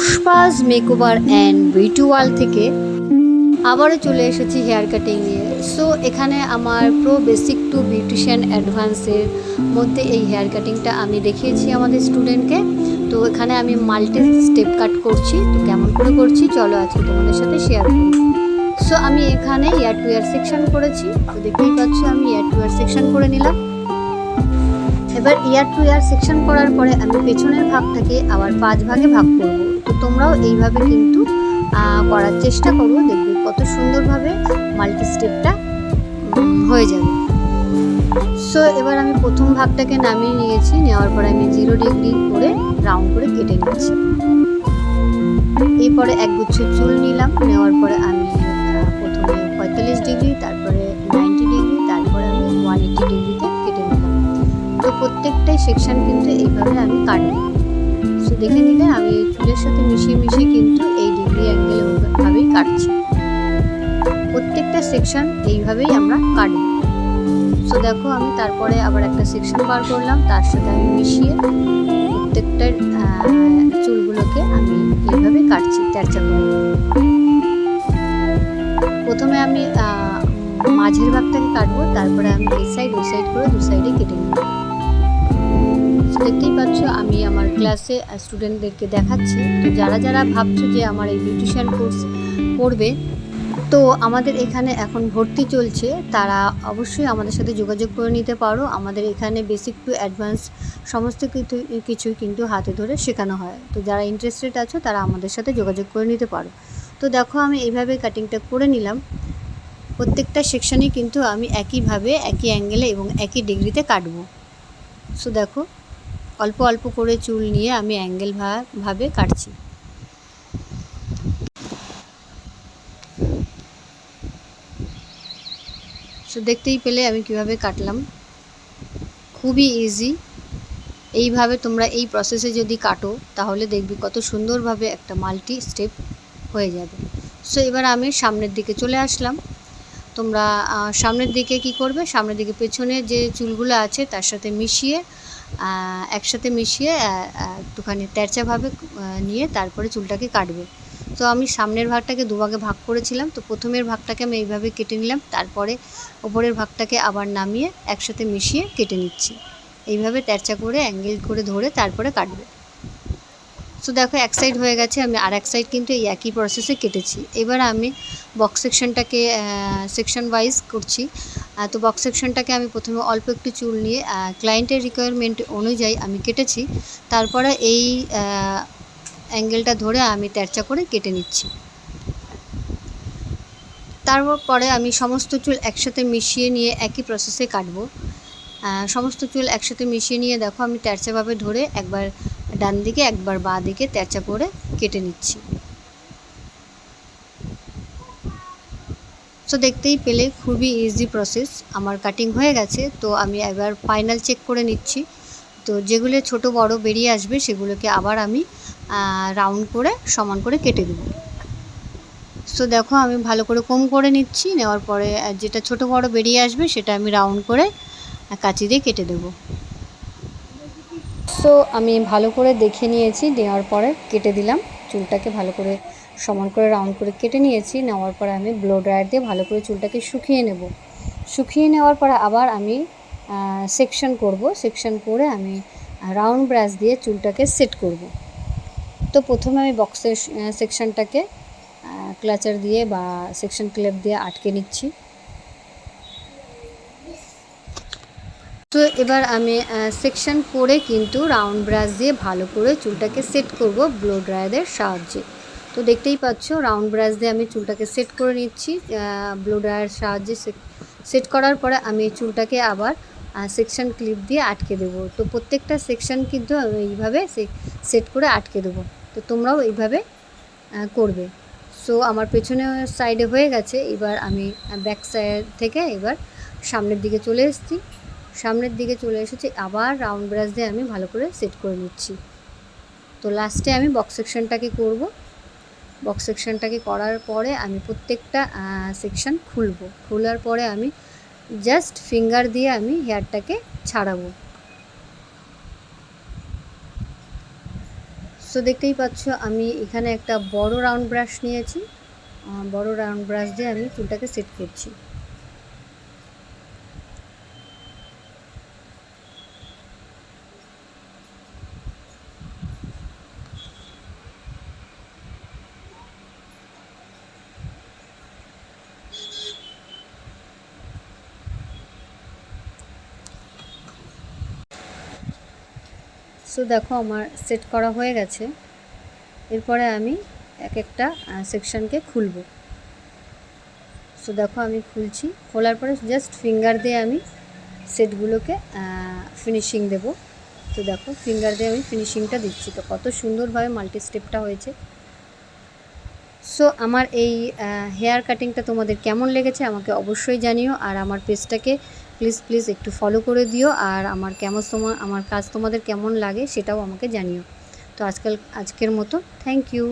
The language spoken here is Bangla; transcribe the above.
পুষ্পাস মেকওভার অ্যান্ড বিউটি ওয়ার্ল্ড থেকে আবারও চলে এসেছি হেয়ার কাটিং নিয়ে। সো এখানে আমার প্রো বেসিক টু বিউটিশিয়ান অ্যাডভান্সের মধ্যে এই হেয়ার কাটিংটা আমি দেখিয়েছি আমাদের স্টুডেন্টকে। তো এখানে আমি মাল্টি স্টেপ কাট করছি। তো কেমন করে করছি চলো আজকে তোমাদের সাথে শেয়ার করি। সো আমি এখানে ইয়ার টু ইয়ার সেকশন করেছি। তো দেখতেই পাচ্ছ আমি ইয়ার টু ইয়ার সেকশন করে নিলাম। এবার ইয়ার টু ইয়ার সেকশন করার পরে আমি পেছনের ভাগটাকে আবার 5 ভাগে ভাগ করব। তো তোমরাও এইভাবে কিন্তু করার চেষ্টা করো, দেখবে কত সুন্দরভাবে মাল্টি স্টেপটা হয়ে যাবে। সো এবার আমি প্রথম ভাগটাকে নামিয়ে নিয়েছি, নেওয়ার পরে আমি 0 ডিগ্রি করে রাউন্ড করে কেটে নিচ্ছি। এরপরে একগুচ্ছ চুল নিলাম, নেওয়ার পরে আমি প্রথমে 45 ডিগ্রি, তারপরে 90 ডিগ্রি, তারপরে আমি 180 ডিগ্রিতে কেটে নিলাম। তো প্রত্যেকটাই সেকশন কিন্তু এইভাবে আমি কাটব। সো দেখে নিলে আমি চুলের সাথে মিশিয়ে মিশিয়ে কিন্তু এই ডিগ্রি অ্যাঙ্গেল ভাবেই কাটছি। প্রত্যেকটা সেকশন এইভাবেই আমরা কাটব। সো দেখো আমি তারপরে আবার একটা সেকশন বার করলাম, তার সাথে আমি মিশিয়ে প্রত্যেকটা চুলগুলোকে আমি এইভাবে কাটছি তেরচা করে। প্রথমে আমি মাঝের ভাগটাকে কাটবো, তারপরে আমি এই সাইড ওই সাইড করে 2 সাইডে কেটে নেব। দেখতেই পাচ্ছ আমি আমার ক্লাসে স্টুডেন্টদেরকে দেখাচ্ছি। তো যারা যারা ভাবছো যে আমার এই বিউটিশিয়ান কোর্স করবে, তো আমাদের এখানে এখন ভর্তি চলছে, তারা অবশ্যই আমাদের সাথে যোগাযোগ করে নিতে পারো। আমাদের এখানে বেসিক টু অ্যাডভান্স সমস্ত কিছুই কিন্তু হাতে ধরে শেখানো হয়। তো যারা ইন্টারেস্টেড আছো তারা আমাদের সাথে যোগাযোগ করে নিতে পারো। তো দেখো আমি এইভাবে কাটিংটা করে নিলাম। প্রত্যেকটা সেকশনেই কিন্তু আমি একইভাবে একই অ্যাঙ্গেলে এবং একই ডিগ্রিতে কাটবো। সো দেখো অল্প অল্প করে চুল নিয়ে আমি অ্যাঙ্গেল ভাবে কাটছি। সো দেখতেই পেলে আমি কিভাবে কাটলাম, খুবই ইজি। এইভাবে তোমরা এই প্রসেসে যদি কাটো তাহলে দেখবি কত সুন্দরভাবে একটা মাল্টি স্টেপ হয়ে যাবে। সো এবার আমি সামনের দিকে চলে আসলাম। তোমরা সামনের দিকে কি করবে, সামনের দিকে পেছনে যে চুলগুলো আছে তার সাথে মিশিয়ে একসাথে মিশিয়ে একটুখানি তেরচাভাবে নিয়ে তারপরে চুলটাকে কাটবে। তো আমি সামনের ভাগটাকে 2 ভাগে ভাগ করেছিলাম। তো প্রথমের ভাগটাকে আমি এইভাবে কেটে নিলাম, তারপরে ওপরের ভাগটাকে আবার নামিয়ে একসাথে মিশিয়ে কেটে নিচ্ছি। এইভাবে তেরচা করে অ্যাঙ্গেল করে ধরে তারপরে কাটবে। সো দেখো এক সাইড হয়ে গেছে, আমি আর এক সাইড কিন্তু এই একই প্রসেসে কেটেছি। এবার আমি বক্স সেকশনটাকে সেকশন ওয়াইজ করছি। তো বক্স সেকশনটাকে আমি প্রথমে অল্প একটু চুল নিয়ে ক্লায়েন্টের রিকোয়ারমেন্ট অনুযায়ী আমি কেটেছি। তারপরে এই অ্যাঙ্গেলটা ধরে আমি তেরচা করে কেটে নিচ্ছি। তারপরে আমি সমস্ত চুল একসাথে মিশিয়ে নিয়ে একই প্রসেসে কাটবো। সমস্ত চুল একসাথে মিশিয়ে নিয়ে দেখো আমি তেরচাভাবে ধরে একবার ডান দিকে একবার বাঁ দিকে তেরচা করে কেটে নিচ্ছি। সো দেখতেই পেলে খুবই ইজি প্রসেস, আমার কাটিং হয়ে গেছে। তো আমি একবার ফাইনাল চেক করে নিচ্ছি। তো যেগুলো ছোট বড় বেরিয়ে আসবে সেগুলোকে আবার আমি রাউন্ড করে সমান করে কেটে দেব। সো দেখো আমি ভালো করে কম করে নিচ্ছি, নেওয়ার পরে যেটা ছোট বড় বেরিয়ে আসবে সেটা আমি রাউন্ড করে কাঁচি দিয়ে কেটে দেব। সো আমি ভালো করে দেখে নিয়েছি, নেওয়ার পরে কেটে দিলাম। চুলটাকে ভালো করে সমান করে রাউন্ড করে কেটে নিয়েছি। নেওয়ার পরে আমি ব্লো ড্রায়ার দিয়ে ভালো করে চুলটাকে শুকিয়ে নেব। শুকিয়ে নেওয়ার পরে আবার আমি সেকশন করব। সেকশন করে আমি রাউন্ড ব্রাশ দিয়ে চুলটাকে সেট করব। তো প্রথমে আমি বক্সের সেকশনটাকে ক্লাচার দিয়ে বা সেকশন ক্লিপ দিয়ে আটকে নিচ্ছি। তো এবার আমি সেকশন করে কিন্তু রাউন্ড ব্রাশ দিয়ে ভালো করে চুলটাকে সেট করব ব্লো ড্রায়ারের সাহায্যে। তো দেখতেই পাচ্ছ রাউন্ড ব্রাশ দিয়ে আমি চুলটাকে সেট করে নিচ্ছি ব্লো ড্রায়ারের সাহায্যে। সেট করার পরে আমি চুলটাকে আবার সেকশন ক্লিপ দিয়ে আটকে দেবো। তো প্রত্যেকটা সেকশন কিন্তু আমি এইভাবে সেট করে আটকে দেবো। তো তোমরাও এইভাবে করবে। সো আমার পেছনে সাইডে হয়ে গেছে। এবার আমি ব্যাক সাইড থেকে এবার সামনের দিকে চলে এসেছি। সামনের দিকে চলে এসেছি, আবার রাউন্ড ব্রাশ দিয়ে আমি ভালো করে সেট করে নিচ্ছি। তো লাস্টে আমি বক্স সেকশনটাকে করব। বক্স সেকশনটাকে করার পরে আমি প্রত্যেকটা সেকশন খুলব। খোলার পরে আমি জাস্ট ফিঙ্গার দিয়ে আমি হেয়ারটাকে ছাড়াবো। সো দেখতেই পাচ্ছ আমি এখানে একটা বড় রাউন্ড ব্রাশ নিয়েছি, বড় রাউন্ড ব্রাশ দিয়ে আমি চুলটাকে সেট করছি। সো দেখো আমার সেট করা হয়ে গেছে। এরপরে আমি এক একটা সেকশনকে খুলব। সো দেখো আমি খুলছি, খোলার পরে জাস্ট ফিঙ্গার দিয়ে আমি সেটগুলোকে ফিনিশিং দেব। তো দেখো ফিঙ্গার দিয়ে আমি ফিনিশিংটা দিচ্ছি, তো কত সুন্দরভাবে মাল্টি স্টেপটা হয়েছে। সো আমার এই হেয়ার কাটিংটা তোমাদের কেমন লেগেছে আমাকে অবশ্যই জানিও, আর আমার পেজটাকে প্লিজ একটু ফলো করে দিও, আর আমার কাজ তোমাদের কেমন লাগে সেটাও আমাকে জানিও। তো আজকের মতো থ্যাংক ইউ।